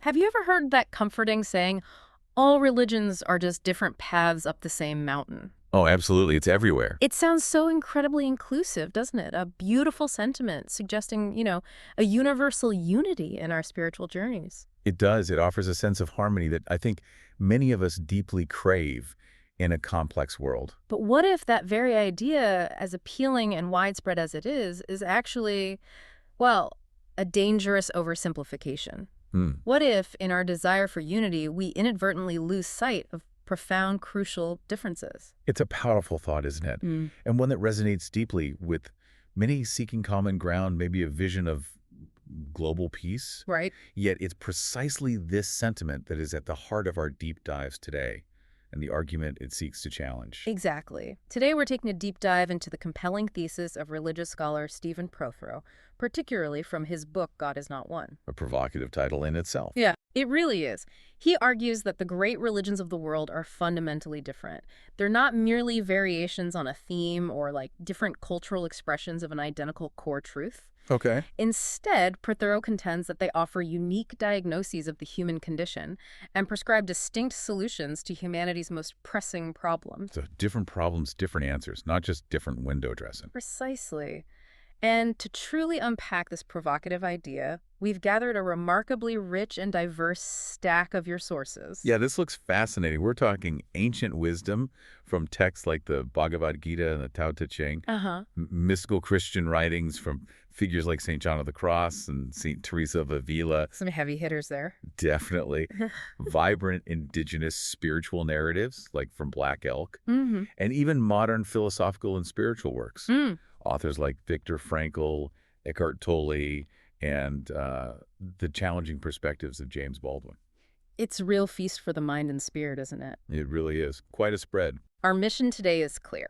Have you ever heard that comforting saying, all religions are just different paths up the same mountain? Oh, absolutely. It's everywhere. It sounds so incredibly inclusive, doesn't it? A beautiful sentiment suggesting, a universal unity in our spiritual journeys. It does. It offers a sense of harmony that I think many of us deeply crave in a complex world. But what if that very idea, as appealing and widespread as it is actually, well, a dangerous oversimplification? Hmm. What if, in our desire for unity, we inadvertently lose sight of profound, crucial differences? It's a powerful thought, isn't it? Mm. And one that resonates deeply with many seeking common ground, maybe a vision of global peace. Right. Yet it's precisely this sentiment that is at the heart of our deep dives today and the argument it seeks to challenge. Exactly. Today we're taking a deep dive into the compelling thesis of religious scholar Stephen Prothero, particularly from his book, God Is Not One. A provocative title in itself. Yeah, it really is. He argues that the great religions of the world are fundamentally different. They're not merely variations on a theme or like different cultural expressions of an identical core truth. Okay. Instead, Prothero contends that they offer unique diagnoses of the human condition and prescribe distinct solutions to humanity's most pressing problems. So different problems, different answers, not just different window dressing. Precisely. And to truly unpack this provocative idea, we've gathered a remarkably rich and diverse stack of your sources. Yeah, this looks fascinating. We're talking ancient wisdom from texts like the Bhagavad Gita and the Tao Te Ching, mystical Christian writings from figures like St. John of the Cross and St. Teresa of Avila. Some heavy hitters there. Definitely. Vibrant indigenous spiritual narratives like from Black Elk, and even modern philosophical and spiritual works. Authors like Viktor Frankl, Eckhart Tolle, and the challenging perspectives of James Baldwin. It's a real feast for the mind and spirit, isn't it? It really is. Quite a spread. Our mission today is clear.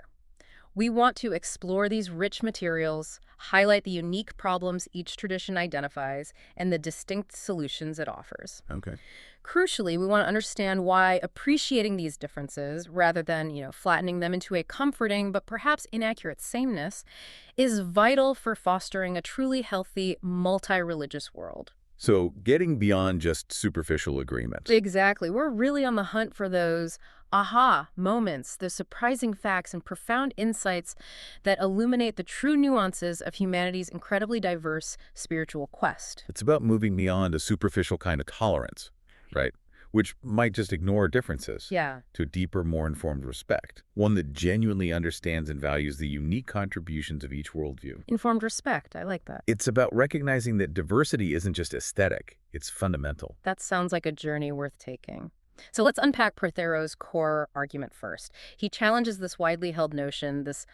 We want to explore these rich materials, highlight the unique problems each tradition identifies, and the distinct solutions it offers. Okay. Crucially, we want to understand why appreciating these differences, rather than, flattening them into a comforting but perhaps inaccurate sameness, is vital for fostering a truly healthy, multi-religious world. So getting beyond just superficial agreement. Exactly. We're really on the hunt for those aha moments, the surprising facts and profound insights that illuminate the true nuances of humanity's incredibly diverse spiritual quest. It's about moving beyond a superficial kind of tolerance, right? Which might just ignore differences. Yeah. To a deeper, more informed respect. One that genuinely understands and values the unique contributions of each worldview. Informed respect. I like that. It's about recognizing that diversity isn't just aesthetic, it's fundamental. That sounds like a journey worth taking. So let's unpack Prothero's core argument first. He challenges this widely held notion, this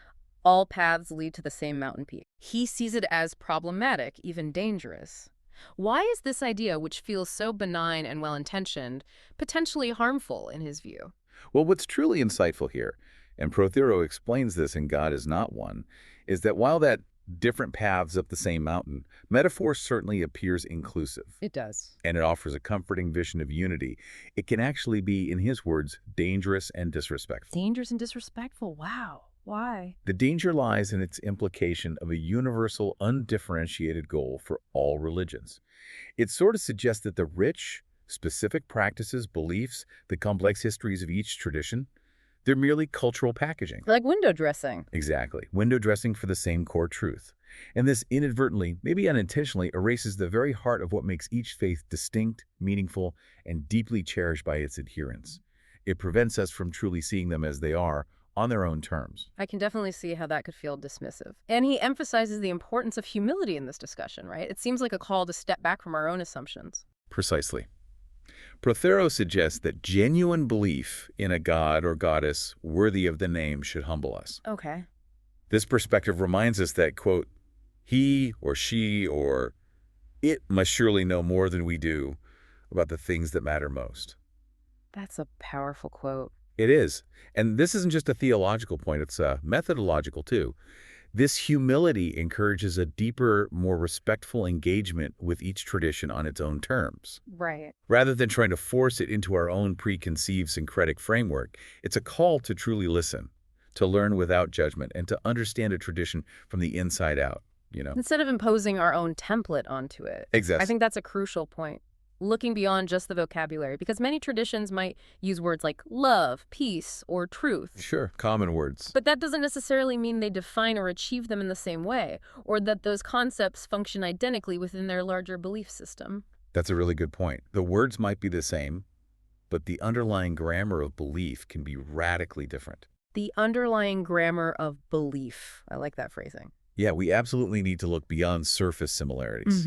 all paths lead to the same mountain peak. He sees it as problematic, even dangerous. Why is this idea, which feels so benign and well-intentioned, potentially harmful in his view? Well, what's truly insightful here, and Prothero explains this in God Is Not One, is that while that different paths up the same mountain, metaphor certainly appears inclusive. It does. And it offers a comforting vision of unity. It can actually be, in his words, dangerous and disrespectful. Dangerous and disrespectful. Wow. Why? The danger lies in its implication of a universal, undifferentiated goal for all religions. It sort of suggests that the rich, specific practices, beliefs, the complex histories of each tradition, they're merely cultural packaging. Like window dressing. Exactly. Window dressing for the same core truth. And this inadvertently, maybe unintentionally, erases the very heart of what makes each faith distinct, meaningful, and deeply cherished by its adherents. It prevents us from truly seeing them as they are, on their own terms. I can definitely see how that could feel dismissive. And he emphasizes the importance of humility in this discussion, right? It seems like a call to step back from our own assumptions. Precisely. Prothero suggests that genuine belief in a god or goddess worthy of the name should humble us. Okay. This perspective reminds us that, quote, he or she or it must surely know more than we do about the things that matter most. That's a powerful quote. It is. And this isn't just a theological point, it's methodological too. This humility encourages a deeper, more respectful engagement with each tradition on its own terms. Right. Rather than trying to force it into our own preconceived syncretic framework, it's a call to truly listen, to learn without judgment, and to understand a tradition from the inside out, Instead of imposing our own template onto it. Exactly. I think that's a crucial point. looking beyond just the vocabulary, because many traditions might use words like love, peace, or truth. Sure, common words. But that doesn't necessarily mean they define or achieve them in the same way, or that those concepts function identically within their larger belief system. That's a really good point. The words might be the same, but the underlying grammar of belief can be radically different. The underlying grammar of belief. I like that phrasing. Yeah, we absolutely need to look beyond surface similarities.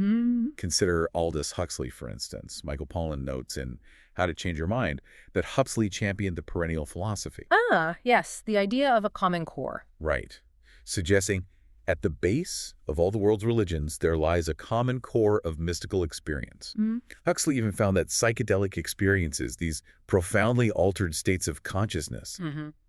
Consider Aldous Huxley, for instance. Michael Pollan notes in How to Change Your Mind that Huxley championed the perennial philosophy. Ah, yes, the idea of a common core. Right. Suggesting at the base of all the world's religions, there lies a common core of mystical experience. Huxley even found that psychedelic experiences, these profoundly altered states of consciousness,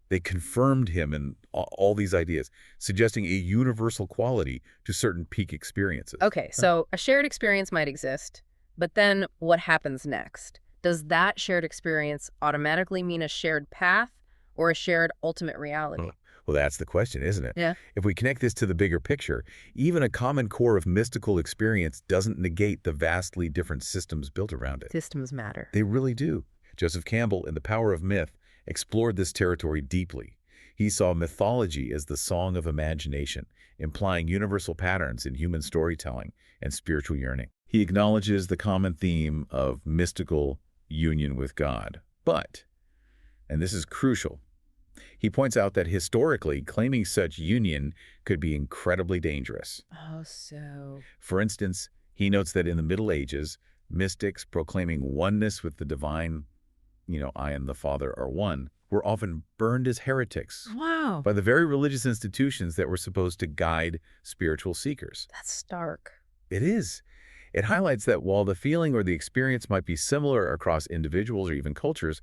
they confirmed him in all these ideas, suggesting a universal quality to certain peak experiences. Okay, so a shared experience might exist, but then what happens next? Does that shared experience automatically mean a shared path or a shared ultimate reality? Well, that's the question, isn't it? Yeah. If we connect this to the bigger picture, even a common core of mystical experience doesn't negate the vastly different systems built around it. Systems matter. They really do. Joseph Campbell, in The Power of Myth, explored this territory deeply. He saw mythology as the song of imagination, implying universal patterns in human storytelling and spiritual yearning. He acknowledges the common theme of mystical union with God. But, and this is crucial, he points out that historically, claiming such union could be incredibly dangerous. Oh, so... For instance, he notes that in the Middle Ages, mystics proclaiming oneness with the divine, I and the Father are one, were often burned as heretics. Wow. By the very religious institutions that were supposed to guide spiritual seekers. That's stark. It is. It highlights that while the feeling or the experience might be similar across individuals or even cultures,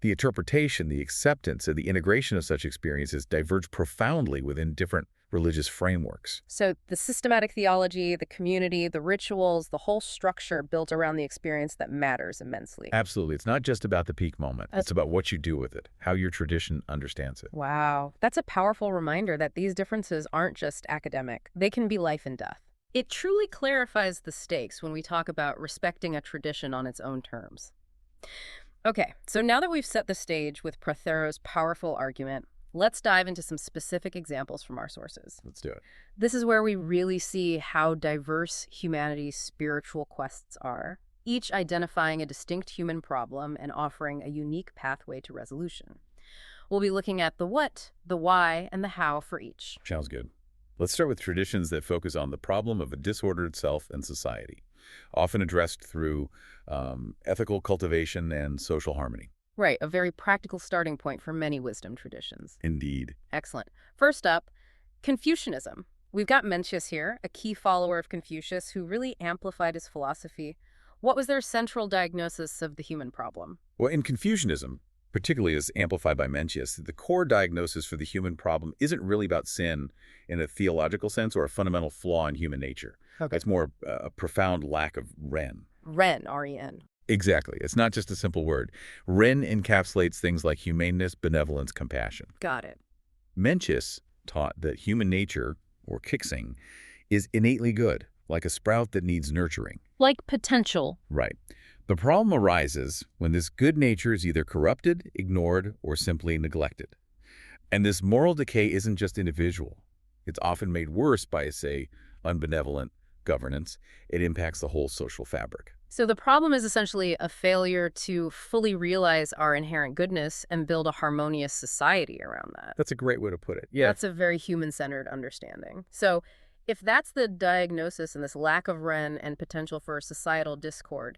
the interpretation, the acceptance, and the integration of such experiences diverge profoundly within different religious frameworks. So the systematic theology, the community, the rituals, the whole structure built around the experience that matters immensely. Absolutely. It's not just about the peak moment. It's about what you do with it, how your tradition understands it. Wow. That's a powerful reminder that these differences aren't just academic. They can be life and death. It truly clarifies the stakes when we talk about respecting a tradition on its own terms. Okay, so now that we've set the stage with Prothero's powerful argument, let's dive into some specific examples from our sources. Let's do it. This is where we really see how diverse humanity's spiritual quests are, each identifying a distinct human problem and offering a unique pathway to resolution. We'll be looking at the what, the why, and the how for each. Sounds good. Let's start with traditions that focus on the problem of a disordered self and society, often addressed through ethical cultivation and social harmony. Right, a very practical starting point for many wisdom traditions. Indeed. Excellent. First up, Confucianism. We've got Mencius here, a key follower of Confucius who really amplified his philosophy. What was their central diagnosis of the human problem? Well, in Confucianism, particularly as amplified by Mencius, the core diagnosis for the human problem isn't really about sin in a theological sense or a fundamental flaw in human nature. Okay. It's more a profound lack of Ren. Ren, R-E-N. Exactly. It's not just a simple word. Ren encapsulates things like humaneness, benevolence, compassion. Got it. Mencius taught that human nature, or Kixing, is innately good, like a sprout that needs nurturing. Like potential. Right. The problem arises when this good nature is either corrupted, ignored, or simply neglected. And this moral decay isn't just individual. It's often made worse by, say, unbenevolent governance. It impacts the whole social fabric. So the problem is essentially a failure to fully realize our inherent goodness and build a harmonious society around that. That's a great way to put it. Yeah. That's a very human-centered understanding. So if that's the diagnosis and this lack of Ren and potential for societal discord,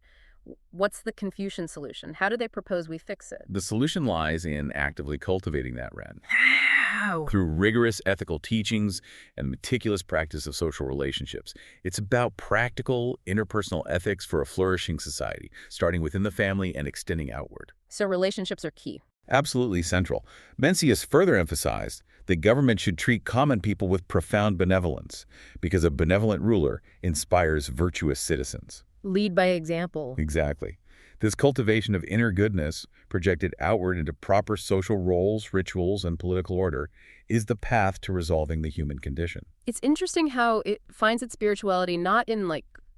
what's the Confucian solution? How do they propose we fix it? The solution lies in actively cultivating that Ren. How? Through rigorous ethical teachings and meticulous practice of social relationships. It's about practical interpersonal ethics for a flourishing society, starting within the family and extending outward. So relationships are key. Absolutely central. Mencius further emphasized that government should treat common people with profound benevolence, because a benevolent ruler inspires virtuous citizens. Lead by example. Exactly. This cultivation of inner goodness, projected outward into proper social roles, rituals, and political order, is the path to resolving the human condition. It's interesting how it finds its spirituality not in,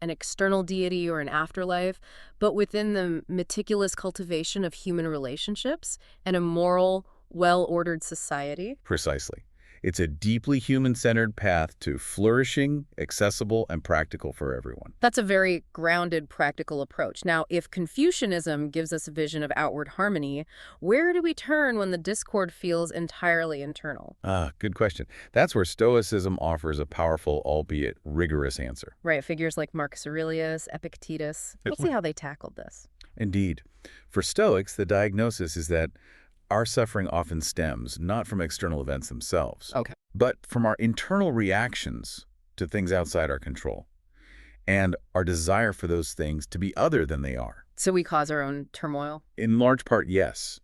an external deity or an afterlife, but within the meticulous cultivation of human relationships and a moral, well-ordered society. Precisely. It's a deeply human-centered path to flourishing, accessible, and practical for everyone. That's a very grounded, practical approach. Now, if Confucianism gives us a vision of outward harmony, where do we turn when the discord feels entirely internal? Good question. That's where Stoicism offers a powerful, albeit rigorous answer. Right, figures like Marcus Aurelius, Epictetus. Let's see how they tackled this. Indeed. For Stoics, the diagnosis is that our suffering often stems not from external events themselves, Okay. but from our internal reactions to things outside our control and our desire for those things to be other than they are. So we cause our own turmoil? In large part, yes.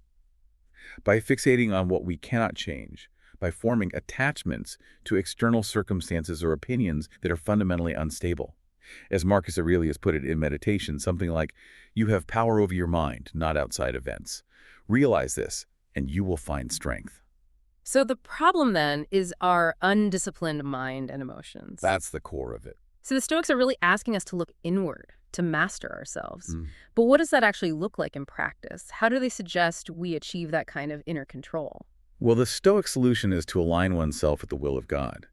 By fixating on what we cannot change, by forming attachments to external circumstances or opinions that are fundamentally unstable. As Marcus Aurelius put it in Meditation, something like, "You have power over your mind, not outside events. Realize this, and you will find strength." So the problem then is our undisciplined mind and emotions. That's the core of it. So the Stoics are really asking us to look inward, to master ourselves. But what does that actually look like in practice? How do they suggest we achieve that kind of inner control? Well, the Stoic solution is to align oneself with the will of God,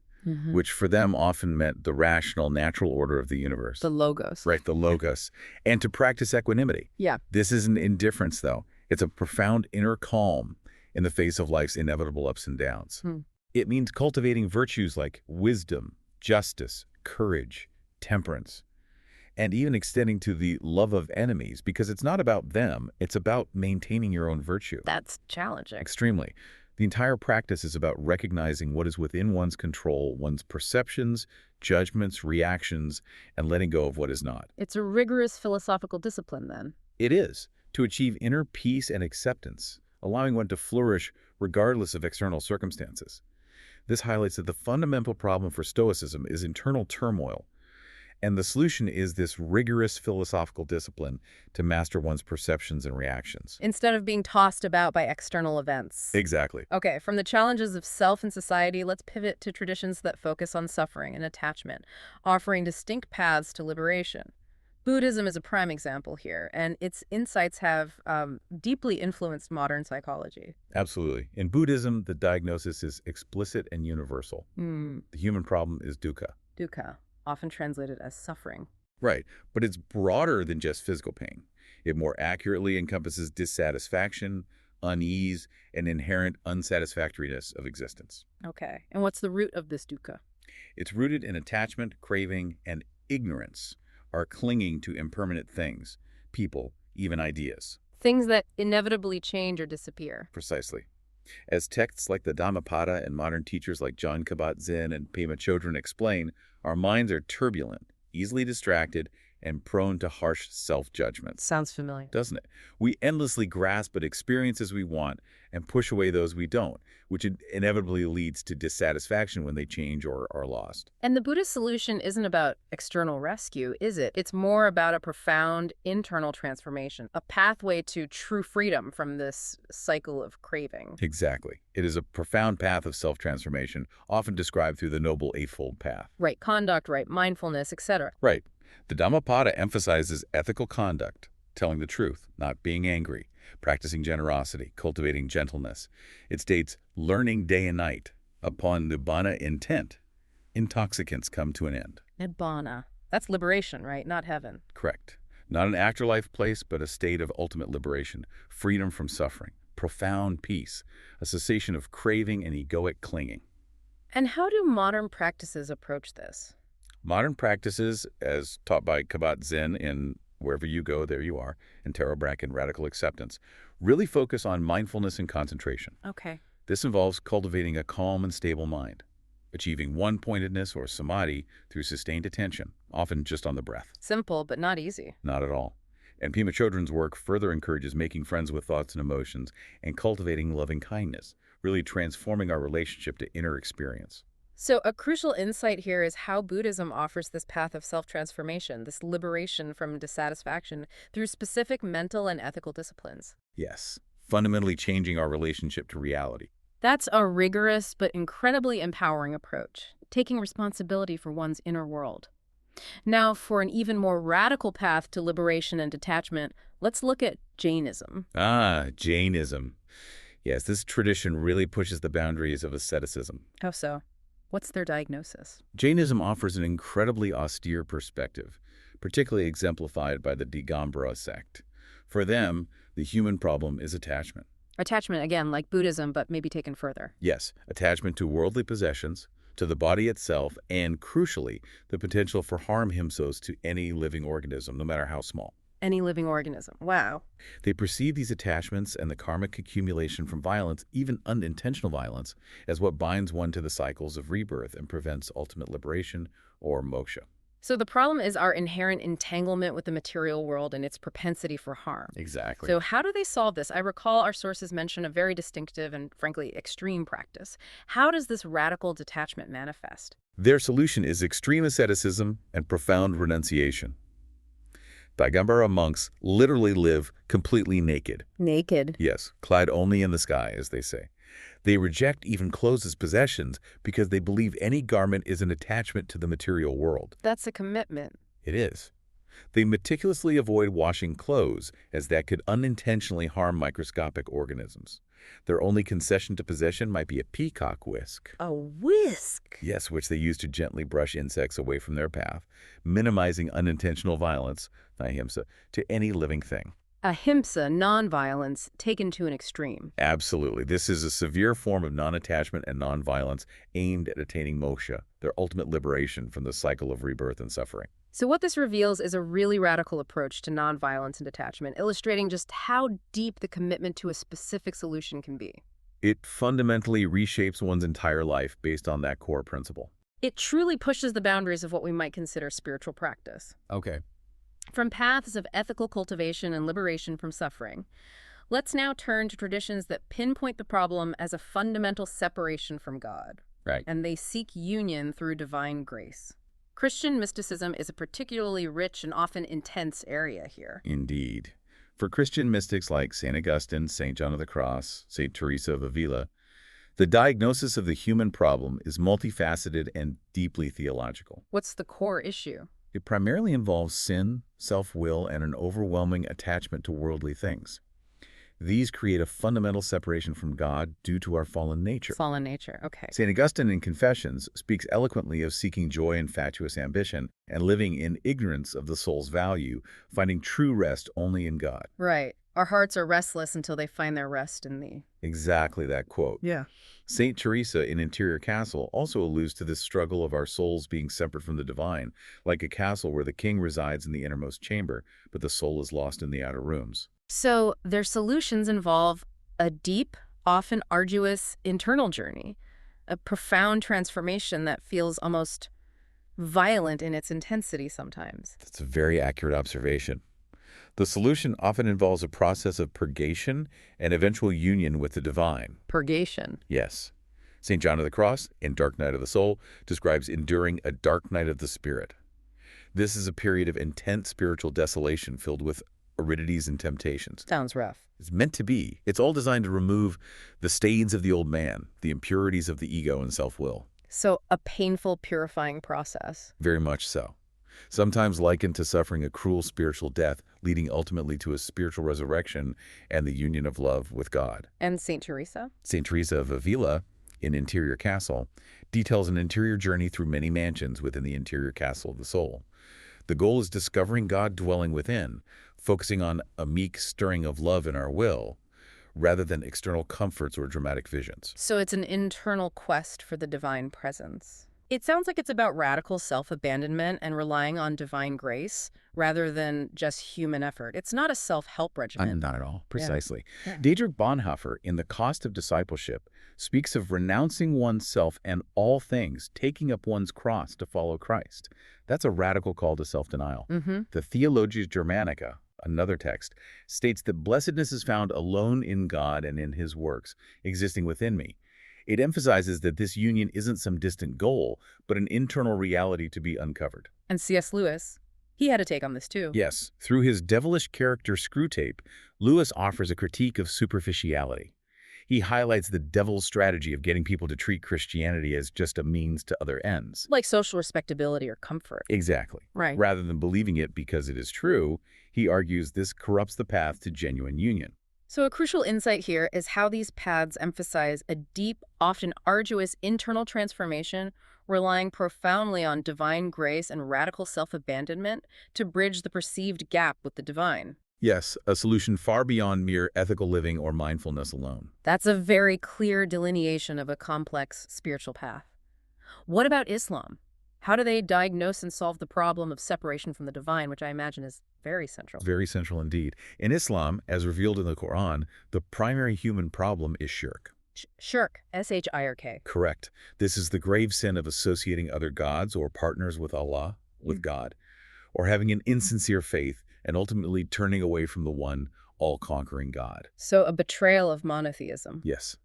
which for them often meant the rational, natural order of the universe. The logos. Right, the logos. And to practice equanimity. Yeah. This isn't indifference, though. It's a profound inner calm in the face of life's inevitable ups and downs. It means cultivating virtues like wisdom, justice, courage, temperance, and even extending to the love of enemies, because it's not about them, it's about maintaining your own virtue. That's challenging. Extremely. The entire practice is about recognizing what is within one's control, one's perceptions, judgments, reactions, and letting go of what is not. It's a rigorous philosophical discipline, then. It is, to achieve inner peace and acceptance, allowing one to flourish regardless of external circumstances. This highlights that the fundamental problem for Stoicism is internal turmoil, and the solution is this rigorous philosophical discipline to master one's perceptions and reactions. Instead of being tossed about by external events. Exactly. Okay, from the challenges of self and society, let's pivot to traditions that focus on suffering and attachment, offering distinct paths to liberation. Buddhism is a prime example here, and its insights have deeply influenced modern psychology. Absolutely. In Buddhism, the diagnosis is explicit and universal. The human problem is dukkha. Dukkha, often translated as suffering. Right, but it's broader than just physical pain. It more accurately encompasses dissatisfaction, unease, and inherent unsatisfactoriness of existence. Okay, and what's the root of this dukkha? It's rooted in attachment, craving, and ignorance, are clinging to impermanent things, people, even ideas. Things that inevitably change or disappear. Precisely. As texts like the Dhammapada and modern teachers like John Kabat-Zinn and Pema Chodron explain, our minds are turbulent, easily distracted, and prone to harsh self-judgment. Sounds familiar. Doesn't it? We endlessly grasp at experiences we want and push away those we don't, which inevitably leads to dissatisfaction when they change or are lost. And the Buddhist solution isn't about external rescue, is it? It's more about a profound internal transformation, a pathway to true freedom from this cycle of craving. Exactly. It is a profound path of self-transformation, often described through the Noble Eightfold Path. Right conduct, right mindfulness, etc. Right. The Dhammapada emphasizes ethical conduct, telling the truth, not being angry, practicing generosity, cultivating gentleness. It states, learning day and night. Upon nibbana intent, intoxicants come to an end. Nibbana. That's liberation, right? Not heaven. Correct. Not an afterlife place, but a state of ultimate liberation, freedom from suffering, profound peace, a cessation of craving and egoic clinging. And how do modern practices approach this? Modern practices, as taught by Kabat-Zinn in Wherever You Go, There You Are, and Taro Brach in Radical Acceptance, really focus on mindfulness and concentration. Okay. This involves cultivating a calm and stable mind, achieving one-pointedness or samadhi through sustained attention, often just on the breath. Simple, but not easy. Not at all. And Pema Chodron's work further encourages making friends with thoughts and emotions and cultivating loving kindness, really transforming our relationship to inner experience. So a crucial insight here is how Buddhism offers this path of self-transformation, this liberation from dissatisfaction through specific mental and ethical disciplines. Yes, fundamentally changing our relationship to reality. That's a rigorous but incredibly empowering approach, taking responsibility for one's inner world. Now, for an even more radical path to liberation and detachment, let's look at Jainism. Ah, Jainism. Yes, this tradition really pushes the boundaries of asceticism. How so? What's their diagnosis? Jainism offers an incredibly austere perspective, particularly exemplified by the Digambara sect. For them, the human problem is attachment. Attachment, again, like Buddhism, but maybe taken further. Yes, attachment to worldly possessions, to the body itself, and, crucially, the potential for harm himsos to any living organism, no matter how small. Any living organism. Wow. They perceive these attachments and the karmic accumulation from violence, even unintentional violence, as what binds one to the cycles of rebirth and prevents ultimate liberation or moksha. So the problem is our inherent entanglement with the material world and its propensity for harm. Exactly. So how do they solve this? I recall our sources mention a very distinctive and, frankly, extreme practice. How does this radical detachment manifest? Their solution is extreme asceticism and profound renunciation. Digambara monks literally live completely naked. Naked. Yes, clad only in the sky, as they say. They reject even clothes as possessions because they believe any garment is an attachment to the material world. That's a commitment. It is. They meticulously avoid washing clothes, as that could unintentionally harm microscopic organisms. Their only concession to possession might be a peacock whisk. A whisk? Yes, which they use to gently brush insects away from their path, minimizing unintentional violence, ahimsa, to any living thing. Ahimsa, nonviolence, taken to an extreme. Absolutely. This is a severe form of non-attachment and non-violence aimed at attaining moksha, their ultimate liberation from the cycle of rebirth and suffering. So what this reveals is a really radical approach to nonviolence and detachment, illustrating just how deep the commitment to a specific solution can be. It fundamentally reshapes one's entire life based on that core principle. It truly pushes the boundaries of what we might consider spiritual practice. Okay. From paths of ethical cultivation and liberation from suffering, let's now turn to traditions that pinpoint the problem as a fundamental separation from God. Right. And they seek union through divine grace. Christian mysticism is a particularly rich and often intense area here. Indeed. For Christian mystics like St. Augustine, St. John of the Cross, St. Teresa of Avila, the diagnosis of the human problem is multifaceted and deeply theological. What's the core issue? It primarily involves sin, self-will, and an overwhelming attachment to worldly things. These create a fundamental separation from God due to our fallen nature. Fallen nature, okay. St. Augustine in Confessions speaks eloquently of seeking joy in fatuous ambition and living in ignorance of the soul's value, finding true rest only in God. Right. Our hearts are restless until they find their rest in thee. Exactly that quote. Yeah. St. Teresa in Interior Castle also alludes to this struggle of our souls being separate from the divine, like a castle where the king resides in the innermost chamber, but the soul is lost in the outer rooms. So their solutions involve a deep, often arduous internal journey, a profound transformation that feels almost violent in its intensity sometimes. That's a very accurate observation. The solution often involves a process of purgation and eventual union with the divine. Purgation. Yes. St. John of the Cross, in Dark Night of the Soul, describes enduring a dark night of the spirit. This is a period of intense spiritual desolation filled with aridities and temptations. Sounds rough. It's meant to be. It's all designed to remove the stains of the old man, the impurities of the ego and self-will. So a painful, purifying process. Very much so. Sometimes likened to suffering a cruel spiritual death, leading ultimately to a spiritual resurrection and the union of love with God. And St. Teresa? St. Teresa of Avila, in Interior Castle, details an interior journey through many mansions within the interior castle of the soul. The goal is discovering God dwelling within, focusing on a meek stirring of love in our will, rather than external comforts or dramatic visions. So it's an internal quest for the divine presence. It sounds like it's about radical self-abandonment and relying on divine grace rather than just human effort. It's not a self-help regimen. Not at all. Precisely. Yeah. Dietrich Bonhoeffer, in The Cost of Discipleship, speaks of renouncing oneself and all things, taking up one's cross to follow Christ. That's a radical call to self-denial. The Theologia Germanica, another text, states that blessedness is found alone in God and in his works, existing within me. It emphasizes that this union isn't some distant goal, but an internal reality to be uncovered. And C.S. Lewis, he had a take on this too. Yes, through his devilish character Screwtape, Lewis offers a critique of superficiality. He highlights the devil's strategy of getting people to treat Christianity as just a means to other ends. Like social respectability or comfort. Exactly. Right. Rather than believing it because it is true, he argues this corrupts the path to genuine union. So a crucial insight here is how these paths emphasize a deep, often arduous internal transformation, relying profoundly on divine grace and radical self-abandonment to bridge the perceived gap with the divine. Yes, a solution far beyond mere ethical living or mindfulness alone. That's a very clear delineation of a complex spiritual path. What about Islam? How do they diagnose and solve the problem of separation from the divine, which I imagine is very central? Very central indeed. In Islam, as revealed in the Quran, the primary human problem is shirk. Shirk, S-H-I-R-K. Correct. This is the grave sin of associating other gods or partners with Allah, with God, or having an insincere faith and ultimately turning away from the one all-conquering God. So a betrayal of monotheism. Yes.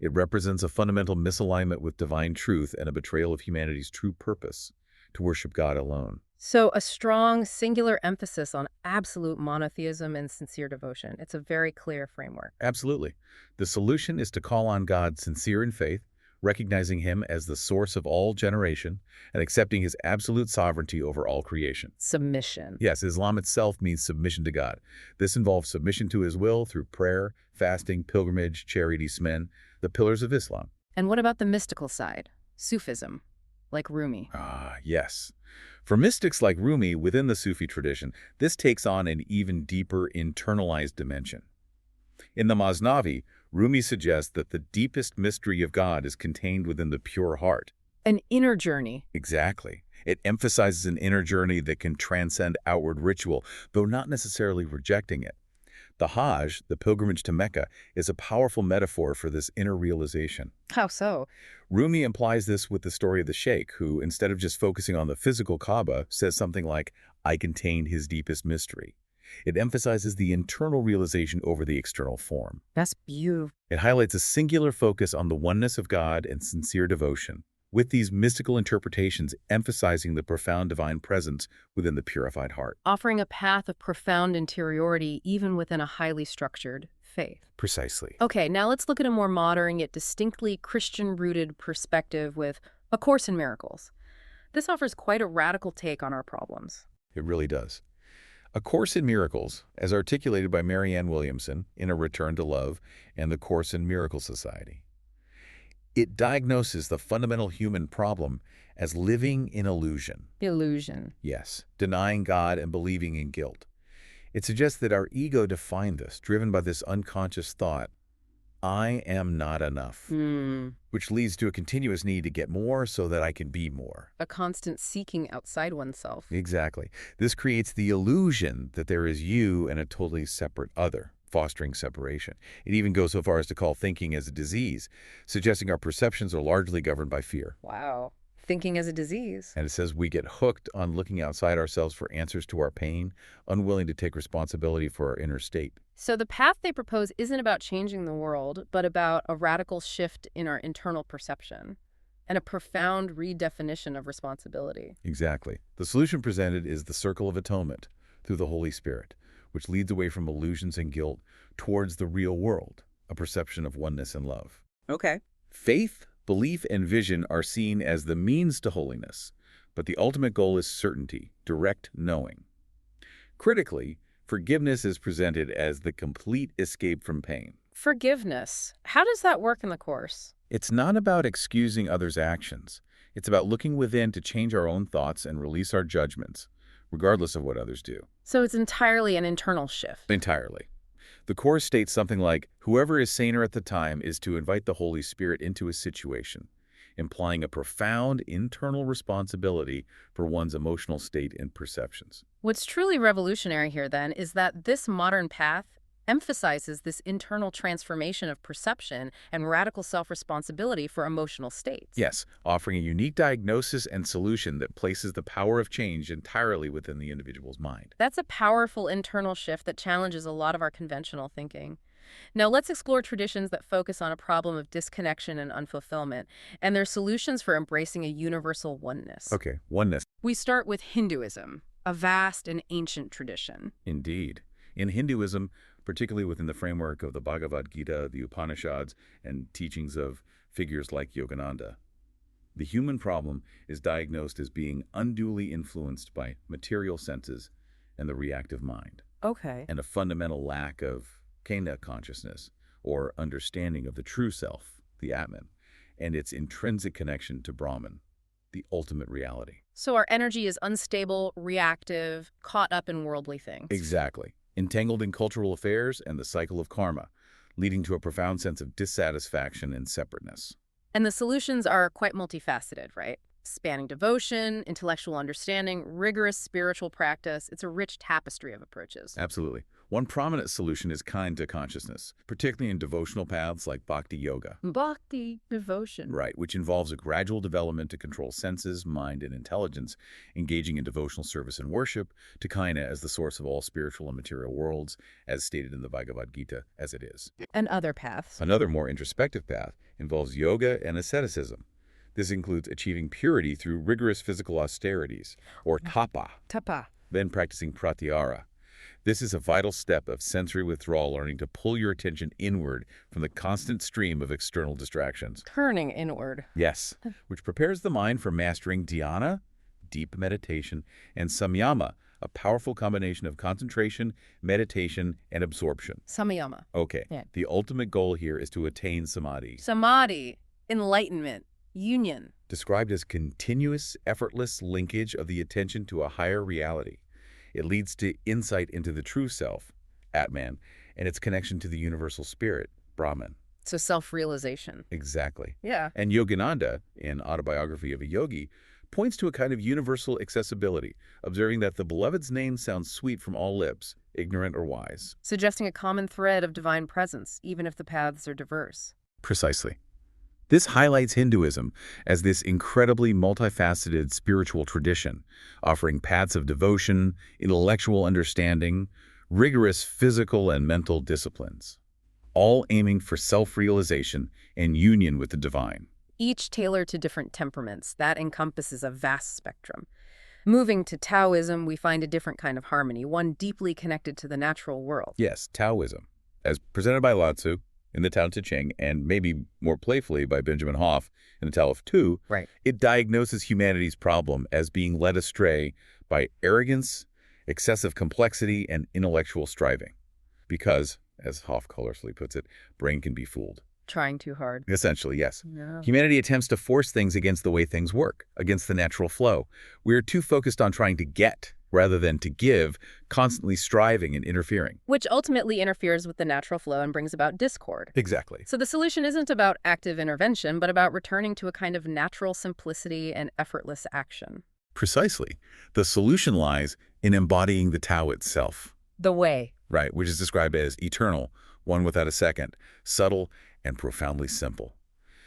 It represents a fundamental misalignment with divine truth and a betrayal of humanity's true purpose, to worship God alone. So a strong, singular emphasis on absolute monotheism and sincere devotion. It's a very clear framework. Absolutely. The solution is to call on God sincere in faith, recognizing him as the source of all generation, and accepting his absolute sovereignty over all creation. Submission. Yes, Islam itself means submission to God. This involves submission to his will through prayer, fasting, pilgrimage, charity, smen, the pillars of Islam. And what about the mystical side? Sufism, like Rumi. Ah, yes. For mystics like Rumi within the Sufi tradition, this takes on an even deeper internalized dimension. In the Masnavi, Rumi suggests that the deepest mystery of God is contained within the pure heart. An inner journey. Exactly. It emphasizes an inner journey that can transcend outward ritual, though not necessarily rejecting it. The Hajj, the pilgrimage to Mecca, is a powerful metaphor for this inner realization. How so? Rumi implies this with the story of the sheikh, who, instead of just focusing on the physical Kaaba, says something like, "I contain his deepest mystery." It emphasizes the internal realization over the external form. That's beautiful. It highlights a singular focus on the oneness of God and sincere devotion, with these mystical interpretations emphasizing the profound divine presence within the purified heart. Offering a path of profound interiority even within a highly structured faith. Precisely. Okay, now let's look at a more modern yet distinctly Christian-rooted perspective with A Course in Miracles. This offers quite a radical take on our problems. It really does. A Course in Miracles, as articulated by Marianne Williamson in A Return to Love and the Course in Miracles Society. It diagnoses the fundamental human problem as living in illusion. Illusion. Yes, denying God and believing in guilt. It suggests that our ego defined this, driven by this unconscious thought, I am not enough, which leads to a continuous need to get more so that I can be more. A constant seeking outside oneself. Exactly. This creates the illusion that there is you and a totally separate other, fostering separation. It even goes so far as to call thinking as a disease, suggesting our perceptions are largely governed by fear. Wow. Thinking as a disease. And it says we get hooked on looking outside ourselves for answers to our pain, unwilling to take responsibility for our inner state. So the path they propose isn't about changing the world, but about a radical shift in our internal perception and a profound redefinition of responsibility. Exactly. The solution presented is the circle of atonement through the Holy Spirit, which leads away from illusions and guilt towards the real world, a perception of oneness and love. Okay. Faith, belief, and vision are seen as the means to holiness, but the ultimate goal is certainty, direct knowing. Critically, forgiveness is presented as the complete escape from pain. Forgiveness. How does that work in the Course? It's not about excusing others' actions. It's about looking within to change our own thoughts and release our judgments, regardless of what others do. So it's entirely an internal shift. Entirely. The Course states something like, whoever is saner at the time is to invite the Holy Spirit into a situation, implying a profound internal responsibility for one's emotional state and perceptions. What's truly revolutionary here, then, is that this modern path emphasizes this internal transformation of perception and radical self-responsibility for emotional states. Yes, offering a unique diagnosis and solution that places the power of change entirely within the individual's mind. That's a powerful internal shift that challenges a lot of our conventional thinking. Now let's explore traditions that focus on a problem of disconnection and unfulfillment, and their solutions for embracing a universal oneness. Okay, oneness. We start with Hinduism, a vast and ancient tradition. Indeed. In Hinduism, particularly within the framework of the Bhagavad Gita, the Upanishads, and teachings of figures like Yogananda. The human problem is diagnosed as being unduly influenced by material senses and the reactive mind, Okay. and a fundamental lack of kena consciousness, or understanding of the true self, the Atman, and its intrinsic connection to Brahman, the ultimate reality. So our energy is unstable, reactive, caught up in worldly things. Exactly. Entangled in cultural affairs and the cycle of karma, leading to a profound sense of dissatisfaction and separateness. And the solutions are quite multifaceted, right? Spanning devotion, intellectual understanding, rigorous spiritual practice. It's a rich tapestry of approaches. Absolutely. One prominent solution is kind to consciousness, particularly in devotional paths like bhakti yoga. Bhakti, devotion. Right, which involves a gradual development to control senses, mind, and intelligence, engaging in devotional service and worship, to kina as the source of all spiritual and material worlds, as stated in the Bhagavad Gita, as it is. And other paths. Another more introspective path involves yoga and asceticism. This includes achieving purity through rigorous physical austerities, or tapa, Tapa. then practicing pratyahara. This is a vital step of sensory withdrawal, learning to pull your attention inward from the constant stream of external distractions. Turning inward. Yes, which prepares the mind for mastering dhyana, deep meditation, and samyama, a powerful combination of concentration, meditation, and absorption. Samayama. Okay, Yeah. The ultimate goal here is to attain samadhi, Samadhi. Enlightenment. Union. described as continuous, effortless linkage of the attention to a higher reality. It leads to insight into the true self, Atman, and its connection to the universal spirit, Brahman. So self-realization. Exactly. Yeah. And Yogananda, in Autobiography of a Yogi, points to a kind of universal accessibility, observing that the beloved's name sounds sweet from all lips, ignorant or wise. Suggesting a common thread of divine presence, even if the paths are diverse. Precisely. This highlights Hinduism as this incredibly multifaceted spiritual tradition, offering paths of devotion, intellectual understanding, rigorous physical and mental disciplines, all aiming for self-realization and union with the divine. Each tailored to different temperaments. That encompasses a vast spectrum. Moving to Taoism, we find a different kind of harmony, one deeply connected to the natural world. Yes, Taoism, as presented by Lao Tzu in the Tao Te Ching, and maybe more playfully by Benjamin Hoff in the Tao of Two, Right. it diagnoses humanity's problem as being led astray by arrogance, excessive complexity, and intellectual striving. Because, as Hoff colorfully puts it, brain can be fooled. Trying too hard. Essentially, yes. Yeah. Humanity attempts to force things against the way things work, against the natural flow. We're too focused on trying to get rather than to give, constantly striving and interfering. Which ultimately interferes with the natural flow and brings about discord. Exactly. So the solution isn't about active intervention, but about returning to a kind of natural simplicity and effortless action. Precisely. The solution lies in embodying the Tao itself. The way. Right, which is described as eternal, one without a second, subtle, and profoundly simple.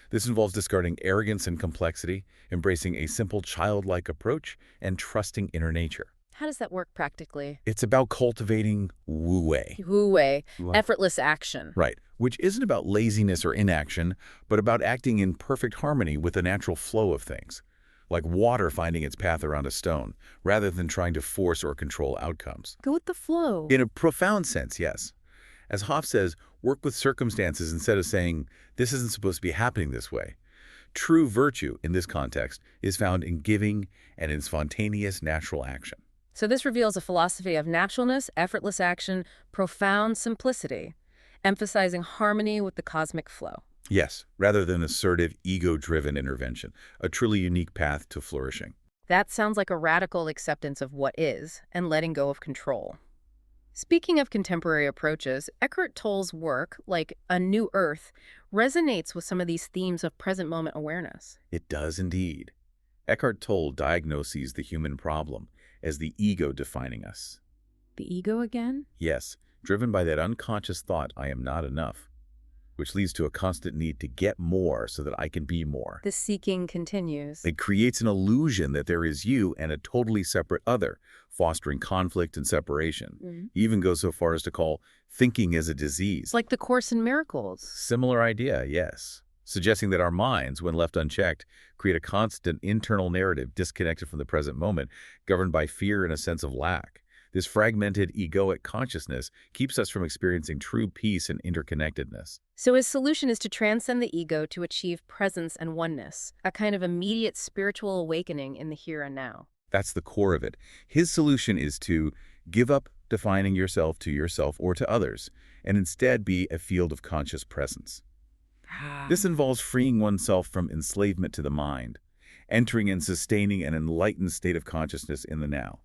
This involves discarding arrogance and complexity, embracing a simple childlike approach, and trusting inner nature. How does that work practically? It's about cultivating wu-wei. Wu Wei, effortless action. Right, which isn't about laziness or inaction, but about acting in perfect harmony with the natural flow of things, like water finding its path around a stone, rather than trying to force or control outcomes. Go with the flow. In a profound sense, yes. As Hoff says, work with circumstances instead of saying, this isn't supposed to be happening this way. True virtue, in this context, is found in giving and in spontaneous natural action. So this reveals a philosophy of naturalness, effortless action, profound simplicity, emphasizing harmony with the cosmic flow. Yes, rather than assertive, ego-driven intervention, a truly unique path to flourishing. That sounds like a radical acceptance of what is and letting go of control. Speaking of contemporary approaches, Eckhart Tolle's work, like A New Earth, resonates with some of these themes of present-moment awareness. It does indeed. Eckhart Tolle diagnoses the human problem as the ego defining us. The ego again? Yes, driven by that unconscious thought, I am not enough, which leads to a constant need to get more so that I can be more. The seeking continues. It creates an illusion that there is you and a totally separate other, fostering conflict and separation. Even goes so far as to call thinking as a disease. It's like the Course in Miracles. Similar idea, yes. Suggesting that our minds, when left unchecked, create a constant internal narrative disconnected from the present moment, governed by fear and a sense of lack. This fragmented, egoic consciousness keeps us from experiencing true peace and interconnectedness. So his solution is to transcend the ego to achieve presence and oneness, a kind of immediate spiritual awakening in the here and now. That's the core of it. His solution is to give up defining yourself to yourself or to others, and instead be a field of conscious presence. This involves freeing oneself from enslavement to the mind, entering and sustaining an enlightened state of consciousness in the now.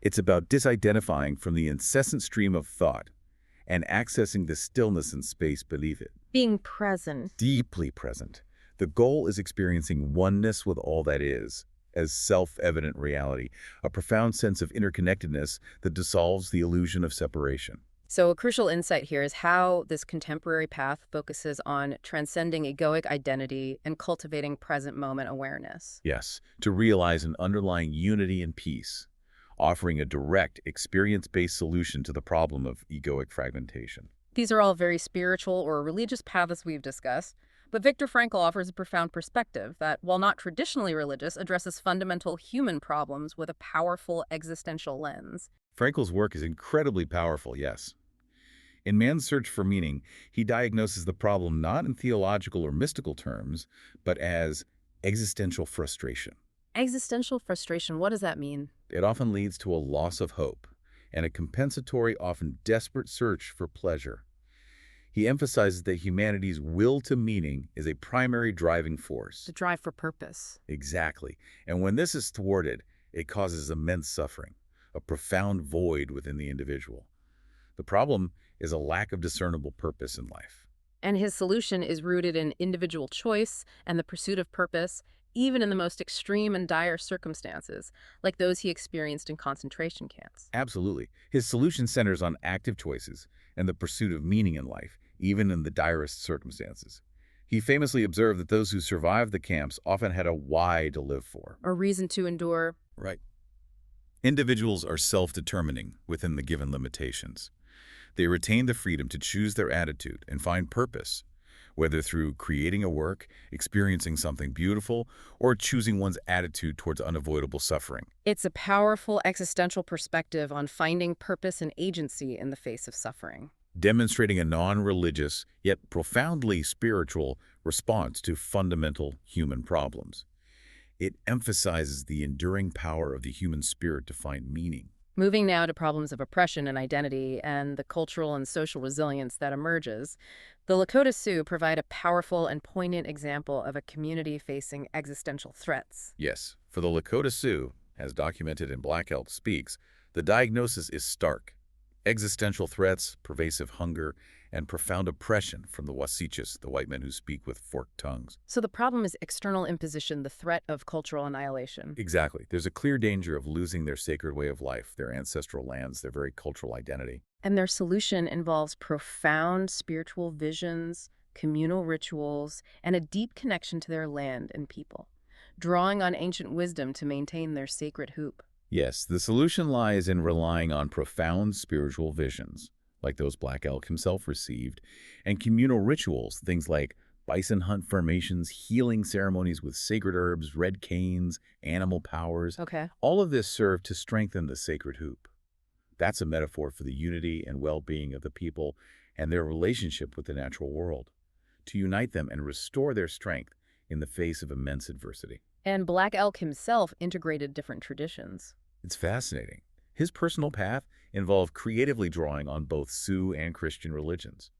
It's about disidentifying from the incessant stream of thought and accessing the stillness and space beneath it. Being present. Deeply present. The goal is experiencing oneness with all that is, as self-evident reality, a profound sense of interconnectedness that dissolves the illusion of separation. So a crucial insight here is how this contemporary path focuses on transcending egoic identity and cultivating present moment awareness. Yes, to realize an underlying unity and peace, offering a direct, experience-based solution to the problem of egoic fragmentation. These are all very spiritual or religious paths we've discussed, but Viktor Frankl offers a profound perspective that, while not traditionally religious, addresses fundamental human problems with a powerful existential lens. Frankl's work is incredibly powerful, yes. In Man's Search for Meaning, he diagnoses the problem not in theological or mystical terms, but as existential frustration. Existential frustration, what does that mean? It often leads to a loss of hope and a compensatory, often desperate search for pleasure. He emphasizes that humanity's will to meaning is a primary driving force. The drive for purpose. Exactly. And when this is thwarted, it causes immense suffering, a profound void within the individual. The problem is a lack of discernible purpose in life. And his solution is rooted in individual choice and the pursuit of purpose, even in the most extreme and dire circumstances, like those he experienced in concentration camps. Absolutely. His solution centers on active choices and the pursuit of meaning in life, even in the direst circumstances. He famously observed that those who survived the camps often had a why to live for. A reason to endure. Right. Individuals are self-determining within the given limitations. They retain the freedom to choose their attitude and find purpose, whether through creating a work, experiencing something beautiful, or choosing one's attitude towards unavoidable suffering. It's a powerful existential perspective on finding purpose and agency in the face of suffering, Demonstrating a non-religious, yet profoundly spiritual response to fundamental human problems. It emphasizes the enduring power of the human spirit to find meaning. Moving now to problems of oppression and identity and the cultural and social resilience that emerges, the Lakota Sioux provide a powerful and poignant example of a community facing existential threats. Yes, for the Lakota Sioux, as documented in Black Elk Speaks, the diagnosis is stark. Existential threats, pervasive hunger, and profound oppression from the Wasichis, the white men who speak with forked tongues. So the problem is external imposition, the threat of cultural annihilation. Exactly. There's a clear danger of losing their sacred way of life, their ancestral lands, their very cultural identity. And their solution involves profound spiritual visions, communal rituals, and a deep connection to their land and people, drawing on ancient wisdom to maintain their sacred hoop. Yes, the solution lies in relying on profound spiritual visions, like those Black Elk himself received, and communal rituals, things like bison hunt formations, healing ceremonies with sacred herbs, red canes, animal powers. Okay. All of this serve to strengthen the sacred hoop. That's a metaphor for the unity and well-being of the people and their relationship with the natural world, to unite them and restore their strength in the face of immense adversity. And Black Elk himself integrated different traditions. It's fascinating. His personal path involved creatively drawing on both Sioux and Christian religions.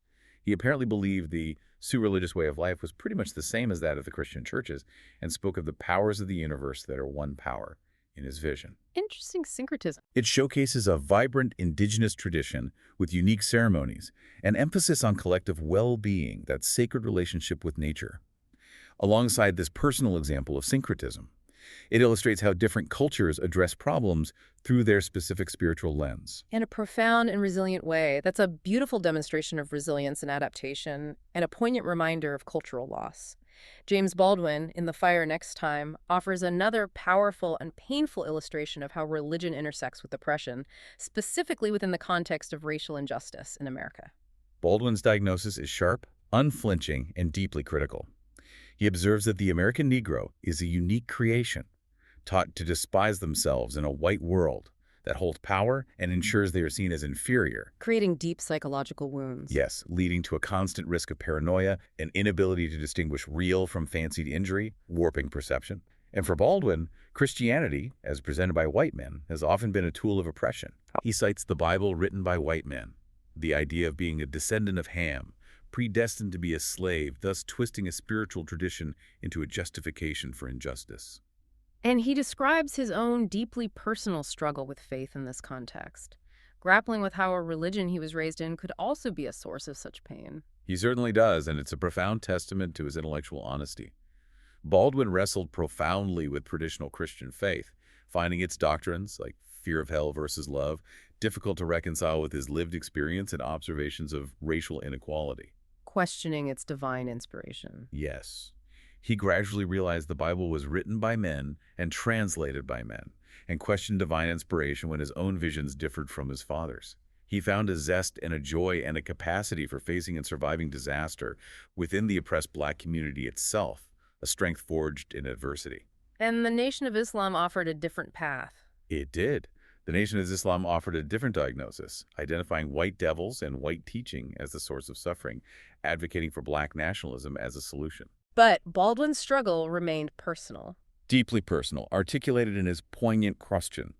He apparently believed the Sioux religious way of life was pretty much the same as that of the Christian churches and spoke of the powers of the universe that are one power in his vision. Interesting syncretism. It showcases a vibrant indigenous tradition with unique ceremonies, an emphasis on collective well-being, that sacred relationship with nature. Alongside this personal example of syncretism, it illustrates how different cultures address problems through their specific spiritual lens. In a profound and resilient way, that's a beautiful demonstration of resilience and adaptation, and a poignant reminder of cultural loss. James Baldwin, in The Fire Next Time, offers another powerful and painful illustration of how religion intersects with oppression, specifically within the context of racial injustice in America. Baldwin's diagnosis is sharp, unflinching, and deeply critical. He observes that the American Negro is a unique creation, taught to despise themselves in a white world that holds power and ensures they are seen as inferior. Creating deep psychological wounds. Yes, leading to a constant risk of paranoia, an inability to distinguish real from fancied injury, warping perception. And for Baldwin, Christianity, as presented by white men, has often been a tool of oppression. He cites the Bible written by white men, the idea of being a descendant of Ham, predestined to be a slave, thus twisting a spiritual tradition into a justification for injustice. And he describes his own deeply personal struggle with faith in this context, grappling with how a religion he was raised in could also be a source of such pain. He certainly does, and it's a profound testament to his intellectual honesty. Baldwin wrestled profoundly with traditional Christian faith, finding its doctrines, like fear of hell versus love, difficult to reconcile with his lived experience and observations of racial inequality. Questioning its divine inspiration. Yes. He gradually realized the Bible was written by men and translated by men, and questioned divine inspiration when his own visions differed from his father's. He found a zest and a joy and a capacity for facing and surviving disaster within the oppressed Black community itself, a strength forged in adversity. And the Nation of Islam offered a different path. It did. The Nation of Islam offered a different diagnosis, identifying white devils and white teaching as the source of suffering, advocating for Black nationalism as a solution. But Baldwin's struggle remained personal. Deeply personal, articulated in his poignant question.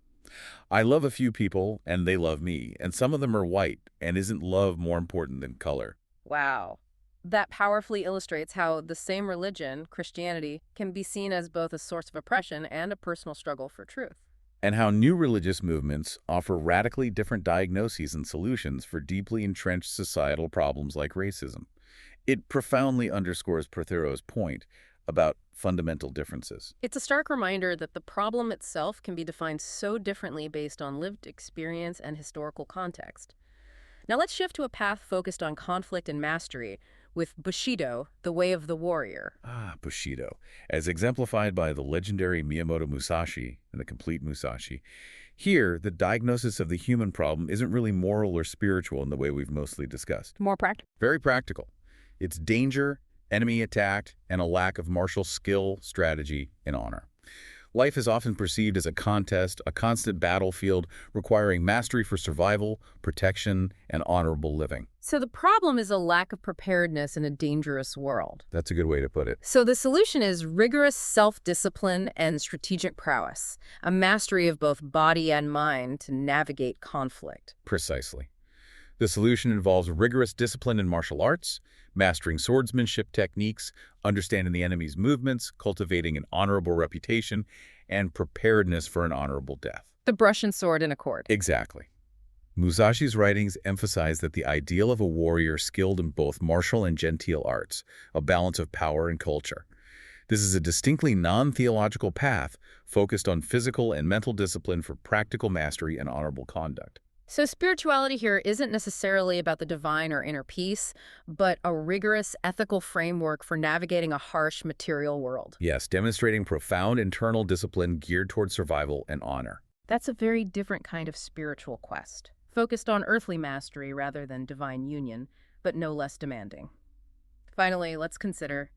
I love a few people, and they love me, and some of them are white, and isn't love more important than color? Wow. That powerfully illustrates how the same religion, Christianity, can be seen as both a source of oppression and a personal struggle for truth. And how new religious movements offer radically different diagnoses and solutions for deeply entrenched societal problems like racism. It profoundly underscores Prothero's point about fundamental differences. It's a stark reminder that the problem itself can be defined so differently based on lived experience and historical context. Now let's shift to a path focused on conflict and mastery, with Bushido, the way of the warrior. Bushido. As exemplified by the legendary Miyamoto Musashi and the complete Musashi, here, the diagnosis of the human problem isn't really moral or spiritual in the way we've mostly discussed. More practical. Very practical. It's danger, enemy attack, and a lack of martial skill, strategy, and honor. Life is often perceived as a contest, a constant battlefield requiring mastery for survival, protection, and honorable living. So the problem is a lack of preparedness in a dangerous world. That's a good way to put it. So the solution is rigorous self-discipline and strategic prowess, a mastery of both body and mind to navigate conflict. Precisely. The solution involves rigorous discipline in martial arts, mastering swordsmanship techniques, understanding the enemy's movements, cultivating an honorable reputation, and preparedness for an honorable death. The brush and sword in accord. Exactly. Musashi's writings emphasize that the ideal of a warrior skilled in both martial and genteel arts, a balance of power and culture. This is a distinctly non-theological path focused on physical and mental discipline for practical mastery and honorable conduct. So spirituality here isn't necessarily about the divine or inner peace, but a rigorous ethical framework for navigating a harsh material world. Yes, demonstrating profound internal discipline geared toward survival and honor. That's a very different kind of spiritual quest, focused on earthly mastery rather than divine union, but no less demanding. Finally, let's consider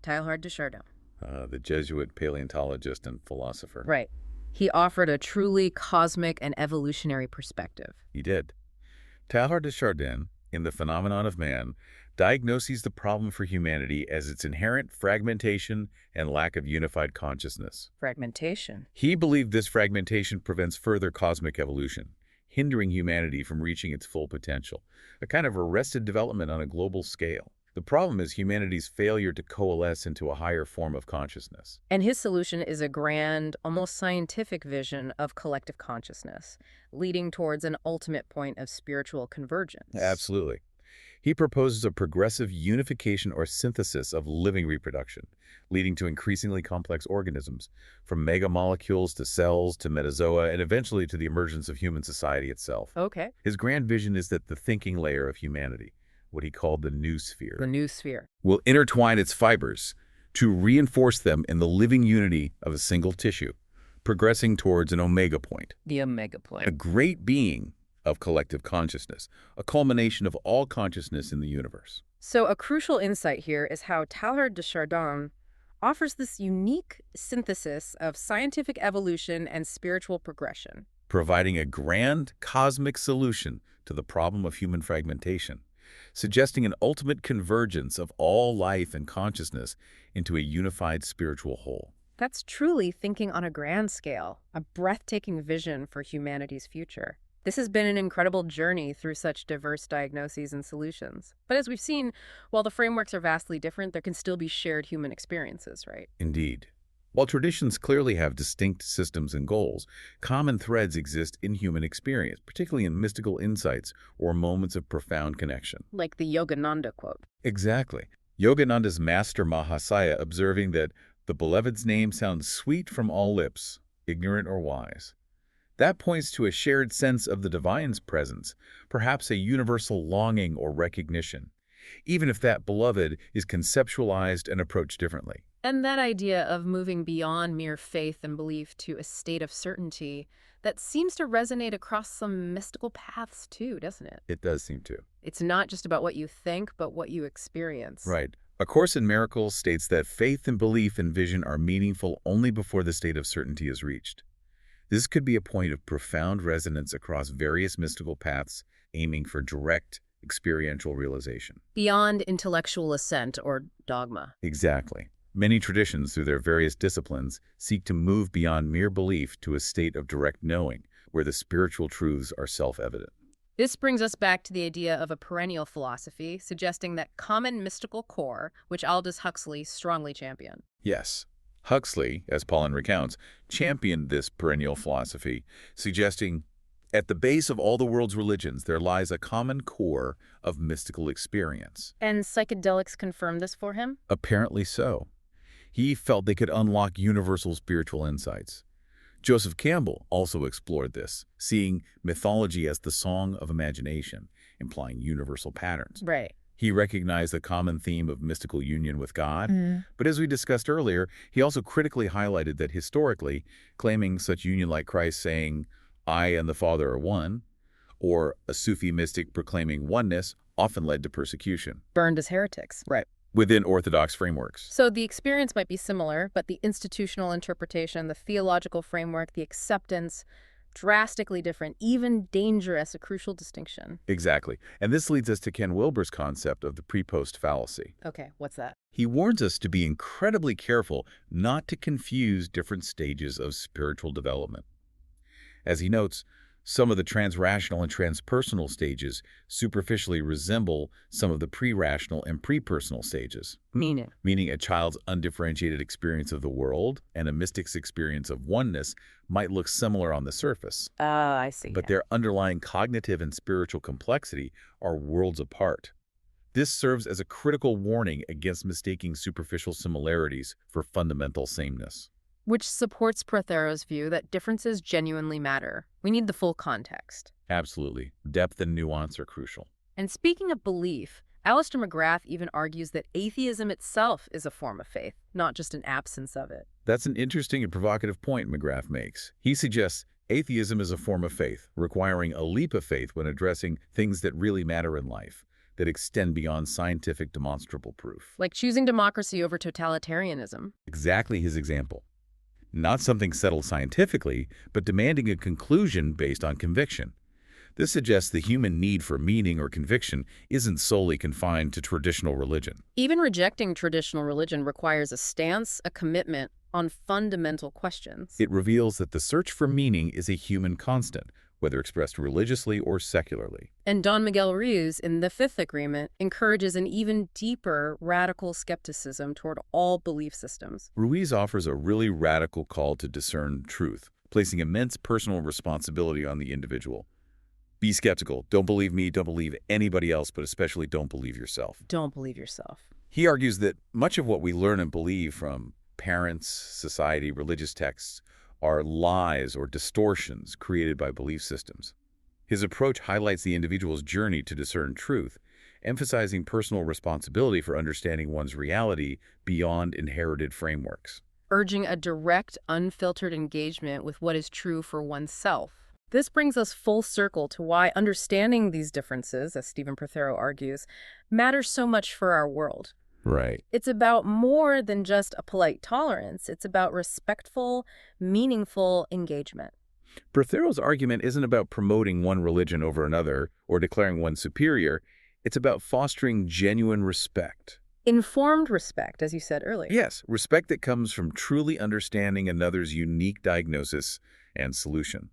Teilhard de Chardin. The Jesuit paleontologist and philosopher. Right. He offered a truly cosmic and evolutionary perspective. He did. Teilhard de Chardin, in The Phenomenon of Man, diagnoses the problem for humanity as its inherent fragmentation and lack of unified consciousness. Fragmentation. He believed this fragmentation prevents further cosmic evolution, hindering humanity from reaching its full potential, a kind of arrested development on a global scale. The problem is humanity's failure to coalesce into a higher form of consciousness. And his solution is a grand, almost scientific vision of collective consciousness, leading towards an ultimate point of spiritual convergence. Absolutely. He proposes a progressive unification or synthesis of living reproduction, leading to increasingly complex organisms, from megamolecules to cells to metazoa, and eventually to the emergence of human society itself. Okay. His grand vision is that the thinking layer of humanity, what he called the new sphere, will intertwine its fibers to reinforce them in the living unity of a single tissue, progressing towards an omega point. The omega point. A great being of collective consciousness, a culmination of all consciousness in the universe. So a crucial insight here is how Teilhard de Chardin offers this unique synthesis of scientific evolution and spiritual progression. providing a grand cosmic solution to the problem of human fragmentation, suggesting an ultimate convergence of all life and consciousness into a unified spiritual whole. That's truly thinking on a grand scale, a breathtaking vision for humanity's future. This has been an incredible journey through such diverse diagnoses and solutions. But as we've seen, while the frameworks are vastly different, there can still be shared human experiences, right? Indeed. While traditions clearly have distinct systems and goals, common threads exist in human experience, particularly in mystical insights or moments of profound connection. Like the Yogananda quote. Exactly. Yogananda's master Mahasaya observing that the beloved's name sounds sweet from all lips, ignorant or wise. That points to a shared sense of the divine's presence, perhaps a universal longing or recognition, even if that beloved is conceptualized and approached differently. And that idea of moving beyond mere faith and belief to a state of certainty, that seems to resonate across some mystical paths too, doesn't it? It does seem to. It's not just about what you think, but what you experience. Right. A Course in Miracles states that faith and belief and vision are meaningful only before the state of certainty is reached. This could be a point of profound resonance across various mystical paths, aiming for direct experiential realization. Beyond intellectual assent or dogma. Exactly. Many traditions, through their various disciplines, seek to move beyond mere belief to a state of direct knowing, where the spiritual truths are self-evident. This brings us back to the idea of a perennial philosophy, suggesting that common mystical core, which Aldous Huxley strongly championed. Yes. Huxley, as Paulin recounts, championed this perennial philosophy, suggesting, at the base of all the world's religions, there lies a common core of mystical experience. And psychedelics confirm this for him? Apparently so. He felt they could unlock universal spiritual insights. Joseph Campbell also explored this, seeing mythology as the song of imagination, implying universal patterns. Right. He recognized the common theme of mystical union with God, but as we discussed earlier, he also critically highlighted that historically, claiming such union like Christ saying, "I and the Father are one," or a Sufi mystic proclaiming oneness, often led to persecution. Burned as heretics. Right. Within Orthodox frameworks. So the experience might be similar, but the institutional interpretation, the theological framework, the acceptance, drastically different, even dangerous, a crucial distinction. Exactly. And this leads us to Ken Wilber's concept of the pre-post fallacy. Okay, what's that? He warns us to be incredibly careful not to confuse different stages of spiritual development. As he notes, some of the transrational and transpersonal stages superficially resemble some of the pre-rational and pre-personal stages. Meaning? Meaning a child's undifferentiated experience of the world and a mystic's experience of oneness might look similar on the surface. Oh, I see. But their underlying cognitive and spiritual complexity are worlds apart. This serves as a critical warning against mistaking superficial similarities for fundamental sameness. Which supports Prothero's view that differences genuinely matter. We need the full context. Absolutely. Depth and nuance are crucial. And speaking of belief, Alistair McGrath even argues that atheism itself is a form of faith, not just an absence of it. That's an interesting and provocative point McGrath makes. He suggests atheism is a form of faith, requiring a leap of faith when addressing things that really matter in life, that extend beyond scientific demonstrable proof. Like choosing democracy over totalitarianism. Exactly his example. Not something settled scientifically, but demanding a conclusion based on conviction. This suggests the human need for meaning or conviction isn't solely confined to traditional religion. Even rejecting traditional religion requires a stance, a commitment on fundamental questions. It reveals that the search for meaning is a human constant, whether expressed religiously or secularly. And Don Miguel Ruiz, in The Fifth Agreement, encourages an even deeper, radical skepticism toward all belief systems. Ruiz offers a really radical call to discern truth, placing immense personal responsibility on the individual. Be skeptical. Don't believe me, don't believe anybody else, but especially don't believe yourself. Don't believe yourself. He argues that much of what we learn and believe from parents, society, religious texts are lies or distortions created by belief systems. His approach highlights the individual's journey to discern truth, emphasizing personal responsibility for understanding one's reality beyond inherited frameworks. Urging a direct, unfiltered engagement with what is true for oneself. This brings us full circle to why understanding these differences, as Stephen Prothero argues, matters so much for our world. Right. It's about more than just a polite tolerance. It's about respectful, meaningful engagement. Prothero's argument isn't about promoting one religion over another or declaring one superior. It's about fostering genuine respect. Informed respect, as you said earlier. Yes, respect that comes from truly understanding another's unique diagnosis and solution.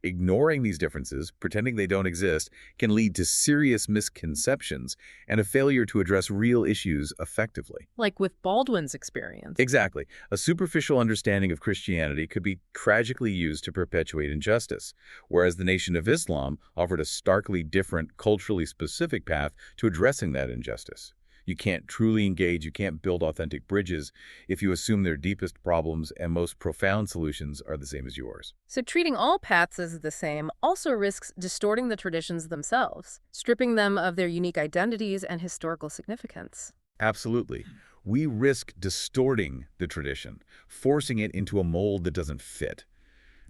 Ignoring these differences, pretending they don't exist, can lead to serious misconceptions and a failure to address real issues effectively. Like with Baldwin's experience. Exactly. A superficial understanding of Christianity could be tragically used to perpetuate injustice, whereas the Nation of Islam offered a starkly different, culturally specific path to addressing that injustice. You can't truly engage, you can't build authentic bridges if you assume their deepest problems and most profound solutions are the same as yours. So treating all paths as the same also risks distorting the traditions themselves, stripping them of their unique identities and historical significance. Absolutely. We risk distorting the tradition, forcing it into a mold that doesn't fit.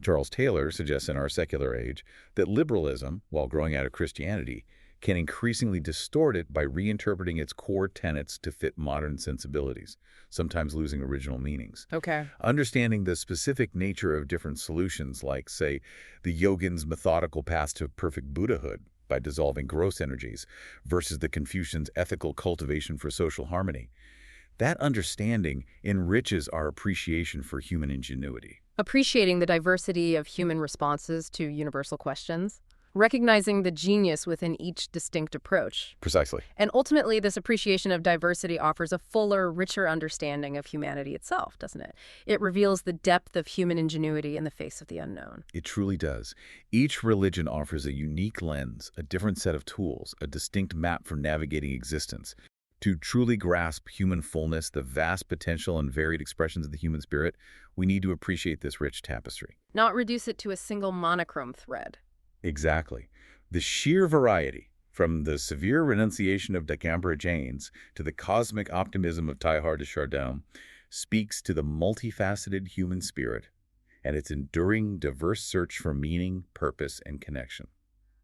Charles Taylor suggests in Our Secular Age that liberalism, while growing out of Christianity, can increasingly distort it by reinterpreting its core tenets to fit modern sensibilities, sometimes losing original meanings. Okay. Understanding the specific nature of different solutions, like, say, the yogin's methodical path to perfect Buddhahood by dissolving gross energies versus the Confucian's ethical cultivation for social harmony, that understanding enriches our appreciation for human ingenuity. Appreciating the diversity of human responses to universal questions. Recognizing the genius within each distinct approach. Precisely. And ultimately, this appreciation of diversity offers a fuller, richer understanding of humanity itself, doesn't it? It reveals the depth of human ingenuity in the face of the unknown. It truly does. Each religion offers a unique lens, a different set of tools, a distinct map for navigating existence. To truly grasp human fullness, the vast potential and varied expressions of the human spirit, we need to appreciate this rich tapestry. Not reduce it to a single monochrome thread. Exactly. The sheer variety, from the severe renunciation of Dicambra Janes to the cosmic optimism of Teilhard de Chardin, speaks to the multifaceted human spirit and its enduring, diverse search for meaning, purpose, and connection.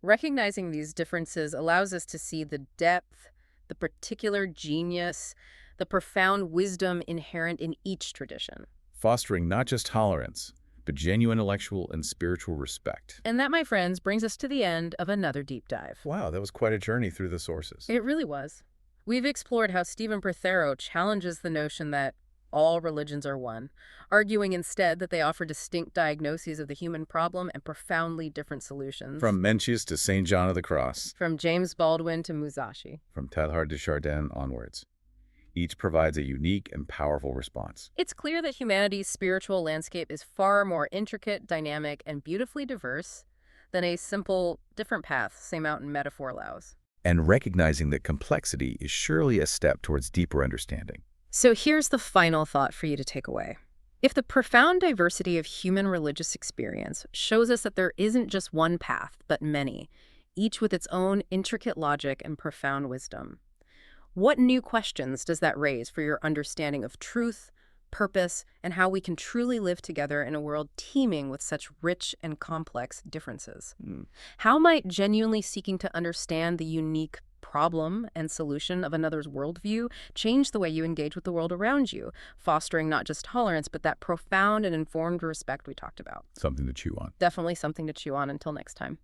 Recognizing these differences allows us to see the depth, the particular genius, the profound wisdom inherent in each tradition. Fostering not just tolerance, but genuine intellectual and spiritual respect. And that, my friends, brings us to the end of another deep dive. Wow, that was quite a journey through the sources. It really was. We've explored how Stephen Prothero challenges the notion that all religions are one, arguing instead that they offer distinct diagnoses of the human problem and profoundly different solutions. From Mencius to St. John of the Cross. From James Baldwin to Musashi. From Teilhard de Chardin onwards. Each provides a unique and powerful response. It's clear that humanity's spiritual landscape is far more intricate, dynamic, and beautifully diverse than a simple, different path, same mountain metaphor allows. And recognizing that complexity is surely a step towards deeper understanding. So here's the final thought for you to take away. If the profound diversity of human religious experience shows us that there isn't just one path, but many, each with its own intricate logic and profound wisdom, what new questions does that raise for your understanding of truth, purpose, and how we can truly live together in a world teeming with such rich and complex differences? How might genuinely seeking to understand the unique problem and solution of another's worldview change the way you engage with the world around you, fostering not just tolerance, but that profound and informed respect we talked about? Something to chew on. Definitely something to chew on. Until next time.